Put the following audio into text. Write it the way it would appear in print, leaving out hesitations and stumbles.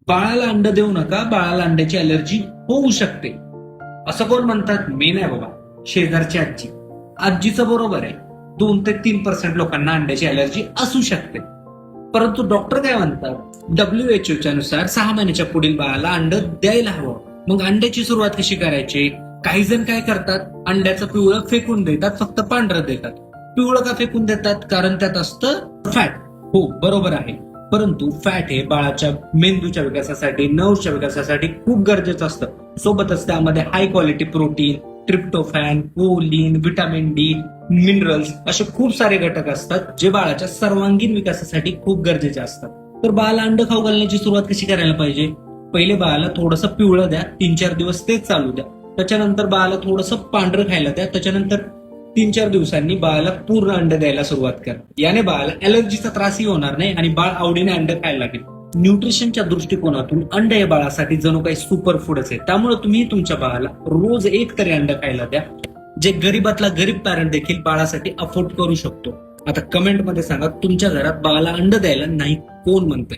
बाळाला अंड देऊ नका, बाळाला अंड्याची अलर्जी होऊ शकते. असं कोण म्हणतात? मी नाही बाबा, शेजारची आजी. आजीचं बरोबर आहे, 2 ते 3% लोकांना अंड्याची अलर्जी असू शकते. परंतु डॉक्टर काय म्हणतात? WHO नुसार 6 महिन्याच्या पुढील बाळाला अंड द्यायला हवं. मग अंड्याची सुरुवात कशी करायची? काही जण काय करतात, अंड्याचं पिवळं फेकून देतात, फक्त पांढरं देतात. पिवळं का फेकून देतात? कारण त्यात असतं फॅट. हो, बरोबर आहे. परंतु फॅट हे बाळाच्या मेंदूच्या विकासासाठी, नर्व्हच्या विकासासाठी खूप गरजेचं असतं. सोबतच त्यामध्ये high quality protein, tryptophan, choline, vitamin D, minerals असे खूप सारे घटक असतात जे बाळाच्या सर्वांगीण विकासासाठी खूप गरजेचे असतात. तर बाळाला अंड खाऊ घालण्याची सुरुवात कशी करायला पाहिजे? पहिले बाळाला थोडंसं पिवळं द्या, 3-4 दिवस तेच चालू द्या. त्याच्यानंतर बाळाला थोडंसं पांढरं खायला द्या. त्याच्यानंतर 3-4 दिवसांनी बाळाला पूर्ण अंड द्यायला सुरुवात करा. याने बाळाला अलर्जीचा त्रासही होणार नाही आणि बाळ आवडीने अंड खायला लागेल. न्यूट्रिशनच्या दृष्टिकोनातून अंड हे बाळासाठी जणू काही सुपर फूडच आहे. त्यामुळे तुम्ही तुमच्या बाळाला रोज एक तरी अंड खायला द्या, जे गरीबातला गरीब पॅरेंट देखील बाळासाठी अफोर्ड करू शकतो. आता कमेंटमध्ये सांगा, तुमच्या घरात बाळाला अंड द्यायला नाही कोण म्हणतंय?